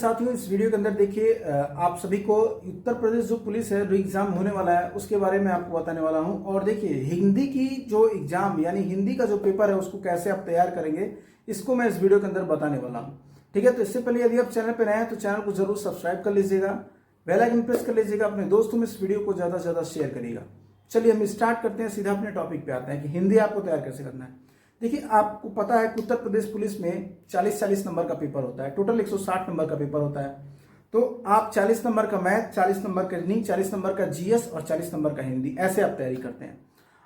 साथियों, इस वीडियो के अंदर देखिए आप सभी को उत्तर प्रदेश जो पुलिस है जो एग्जाम होने वाला है उसके बारे में आपको बताने वाला हूं। और देखिए हिंदी की जो एग्जाम यानी हिंदी का जो पेपर है उसको कैसे आप तैयार करेंगे इसको मैं इस वीडियो के अंदर बताने वाला हूं। ठीक है, तो इससे पहले यदि आप चैनल पर नए हैं तो चैनल को जरूर सब्सक्राइब कर लीजिएगा, बेल आइकन प्रेस कर लीजिएगा, अपने दोस्तों में इस वीडियो को ज्यादा से ज्यादा शेयर करिएगा। चलिए हम स्टार्ट करते हैं, सीधा अपने टॉपिक पे आते हैं कि हिंदी आपको तैयार कैसे करना है। देखिए आपको पता है कि उत्तर प्रदेश पुलिस में 40-40 नंबर का पेपर होता है, टोटल 160 नंबर का पेपर होता है। तो आप 40 नंबर का मैथ, 40 नंबर का रीजनिंग, 40 नंबर का जीएस और 40 नंबर का हिंदी, ऐसे आप तैयारी करते हैं।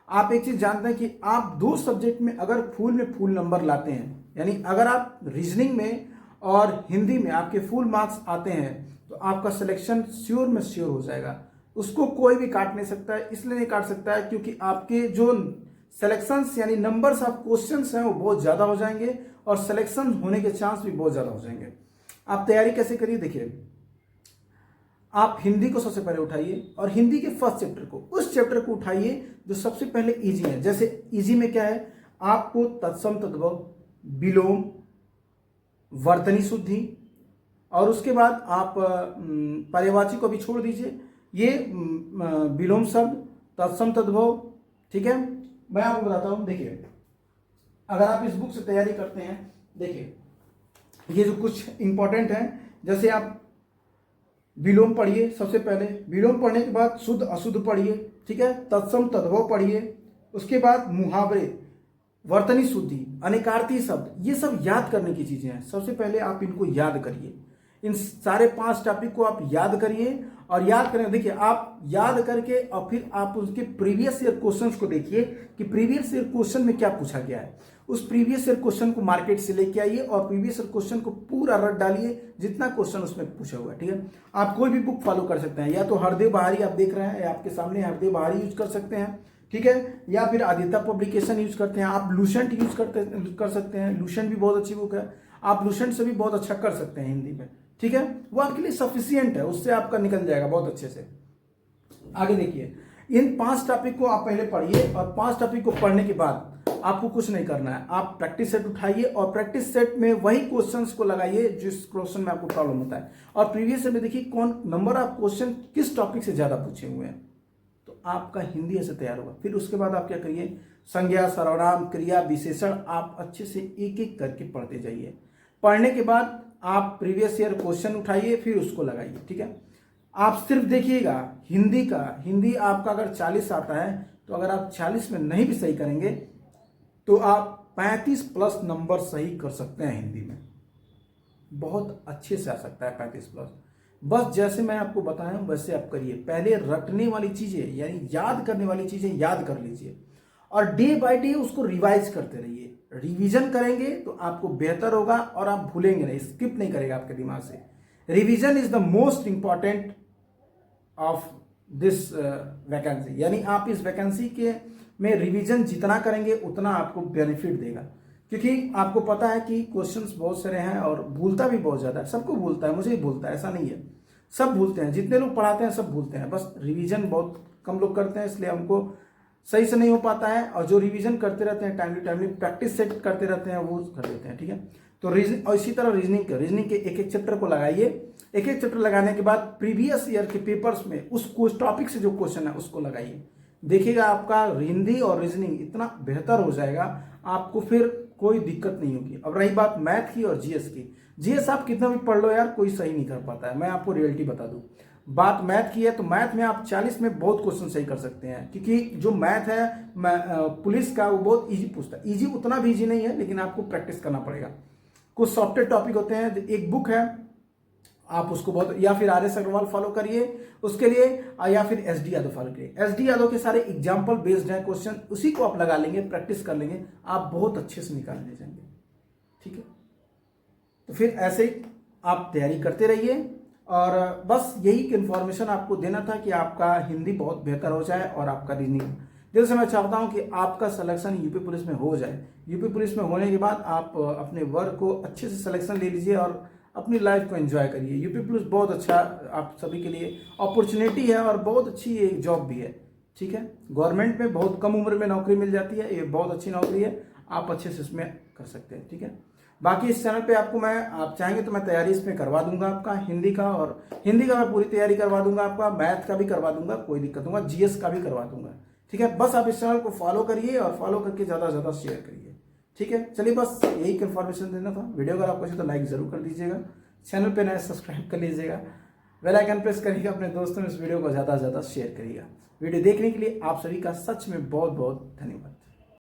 आप एक चीज जानते हैं कि आप दो सब्जेक्ट में अगर फुल में फुल नंबर लाते हैं, यानी अगर आप रीजनिंग में और हिंदी में आपके फुल मार्क्स आते हैं तो आपका सिलेक्शन श्योर में श्योर हो जाएगा। उसको कोई भी काट नहीं सकता है। इसलिए नहीं काट सकता है क्योंकि आपके जो सिलेक्शंस यानी नंबर्स ऑफ क्वेश्चंस हैं वो बहुत ज्यादा हो जाएंगे और सिलेक्शन होने के चांस भी बहुत ज्यादा हो जाएंगे। आप तैयारी कैसे करिए, देखिए आप हिंदी को सबसे पहले उठाइए और हिंदी के फर्स्ट चैप्टर को, उस चैप्टर को उठाइए जो सबसे पहले इजी है। जैसे इजी में क्या है, आपको तत्सम तद्भव, विलोम, वर्तनी शुद्धि और उसके बाद आप पर्यायवाची को भी छोड़ दीजिए, ये विलोम शब्द, तत्सम तद्भव। ठीक है, मैं आपको बताता हूं। देखिए अगर आप इस बुक से तैयारी करते हैं, देखिए ये जो कुछ इंपॉर्टेंट है, जैसे आप विलोम पढ़िए, सबसे पहले विलोम पढ़ने के बाद शुद्ध अशुद्ध पढ़िए। ठीक है, तत्सम तद्भव पढ़िए, उसके बाद मुहावरे, वर्तनी शुद्धि, अनेकार्थी शब्द, ये सब याद करने की चीजें हैं। सबसे पहले आप इनको याद करिए, इन सारे 5 टॉपिक को आप याद करिए। और याद करें, देखिए आप याद करके और फिर आप उसके प्रीवियस ईयर क्वेश्चंस को देखिए कि प्रीवियस ईयर क्वेश्चन में क्या पूछा गया है। उस प्रीवियस ईयर क्वेश्चन को मार्केट से लेके आइए और प्रीवियस ईयर क्वेश्चन को पूरा रट डालिए जितना क्वेश्चन उसमें पूछा हुआ है। ठीक है, आप कोई भी बुक फॉलो कर सकते हैं, या तो हरदेव बहारी आप देख रहे हैं, आपके सामने हरदेव बहारी यूज कर सकते हैं। ठीक है, या फिर आदित्य पब्लिकेशन यूज करते हैं, आप लूसेंट यूज कर सकते हैं। लूसेंट भी बहुत अच्छी बुक है, आप लूसेंट से भी बहुत अच्छा कर सकते हैं हिंदी में। ठीक है, वो आपके लिए सफिशियंट है, उससे आपका निकल जाएगा बहुत अच्छे से। आगे देखिए, इन 5 टॉपिक को आप पहले पढ़िए और 5 टॉपिक को पढ़ने के बाद आपको कुछ नहीं करना है, आप प्रैक्टिस सेट उठाइए और प्रैक्टिस सेट में वही क्वेश्चंस को लगाइए जिस क्वेश्चन में आपको प्रॉब्लम होता है। और प्रीवियस ईयर में देखिए कौन नंबर ऑफ क्वेश्चन किस टॉपिक से ज्यादा पूछे हुए हैं, तो आपका हिंदी ऐसे तैयार होगा। फिर उसके बाद आप क्या करिए, संज्ञा, सर्वनाम, क्रिया, विशेषण आप अच्छे से एक एक करके पढ़ते जाइए। पढ़ने के बाद आप प्रीवियस ईयर क्वेश्चन उठाइए, फिर उसको लगाइए। ठीक है, आप सिर्फ देखिएगा हिंदी का, हिंदी आपका अगर 40 आता है तो अगर आप 40 में नहीं भी सही करेंगे तो आप 35 प्लस नंबर सही कर सकते हैं हिंदी में, बहुत अच्छे से आ सकता है 35 प्लस। बस जैसे मैं आपको बताया हूं वैसे आप करिए। पहले रटने वाली चीजें यानी याद करने वाली चीजें याद कर लीजिए और डे बाय डे उसको रिवाइज करते रहिए। रिवीजन करेंगे तो आपको बेहतर होगा और आप भूलेंगे नहीं, स्किप नहीं करेगा आपके दिमाग से। Revision is the most important of this vacancy, यानी आप इस वैकेंसी के में रिवीजन जितना करेंगे उतना आपको बेनिफिट देगा। क्योंकि आपको पता है कि क्वेश्चंस बहुत सारे हैं और भूलता भी बहुत ज्यादा है, सबको भूलता है, मुझे भी भूलता है, ऐसा नहीं है, सब भूलते हैं, जितने लोग पढ़ाते हैं सब भूलते हैं। बस रिवीजन बहुत कम लोग करते हैं, इसलिए हमको सही से नहीं हो पाता है। और जो रिवीजन करते रहते हैं, टाइमली प्रैक्टिस सेट करते रहते हैं, वो कर लेते हैं। ठीक है, तो रीजनिंग और इसी तरह रीजनिंग के एक एक चैप्टर को लगाइए। एक एक चैप्टर लगाने के बाद प्रीवियस ईयर के पेपर्स में उस टॉपिक से जो क्वेश्चन है उसको लगाइए। देखिएगा आपका हिंदी और रीजनिंग इतना बेहतर हो जाएगा, आपको फिर कोई दिक्कत नहीं होगी। अब रही बात मैथ की और जीएस की, जीएस आप कितना भी पढ़ लो यार कोई सही नहीं कर पाता है, मैं आपको रियलिटी बता दूं। बात मैथ की है तो मैथ में आप 40 में बहुत क्वेश्चन सही कर सकते हैं, क्योंकि जो मैथ है पुलिस का वो बहुत इजी पूछता है। इजी उतना भी इजी नहीं है, लेकिन आपको प्रैक्टिस करना पड़ेगा। कुछ सॉफ्टवेयर टॉपिक होते हैं, एक बुक है आप उसको बहुत, या फिर आर एस अग्रवाल फॉलो करिए उसके लिए, या फिर एस डी यादव फॉलो करिए। एस डी यादव के सारे एग्जाम्पल बेस्ड हैं क्वेश्चन, उसी को आप लगा लेंगे, प्रैक्टिस कर लेंगे, आप बहुत अच्छे से निकाल ले जाएंगे। ठीक है, तो फिर ऐसे ही आप तैयारी करते रहिए और बस यही इन्फॉर्मेशन आपको देना था कि आपका हिंदी बहुत बेहतर हो जाए और आपका रीजनिंग। जैसे मैं चाहता हूं कि आपका सिलेक्शन यूपी पुलिस में हो जाए। यूपी पुलिस में होने के बाद आप अपने वर्क को अच्छे से सिलेक्शन ले लीजिए और अपनी लाइफ को एंजॉय करिए। यूपी पुलिस बहुत अच्छा आप सभी के लिए अपॉर्चुनिटी है और बहुत अच्छी एक जॉब भी है। ठीक है, गवर्नमेंट में बहुत कम उम्र में नौकरी मिल जाती है, ये बहुत अच्छी नौकरी है, आप अच्छे से इसमें कर सकते हैं। ठीक है, बाकी इस चैनल पे आपको मैं, आप चाहेंगे तो मैं तैयारी इसमें करवा दूंगा आपका हिंदी का, और हिंदी का मैं पूरी तैयारी करवा दूंगा आपका, मैथ का भी करवा दूंगा, कोई दिक्कत दूंगा, जीएस का भी करवा दूंगा। ठीक है, बस आप इस चैनल को फॉलो करिए और फॉलो करके ज़्यादा से ज़्यादा शेयर करिए। ठीक है, चलिए बस यही इन्फॉर्मेशन देना था। वीडियो अगर आपको अच्छी तो लाइक जरूर कर दीजिएगा, चैनल पे नए सब्सक्राइब कर लीजिएगा, बेल आइकन प्रेस करिएगा, अपने दोस्तों में इस वीडियो को ज़्यादा से ज़्यादा शेयर करिएगा। वीडियो देखने के लिए आप सभी का सच में बहुत बहुत धन्यवाद।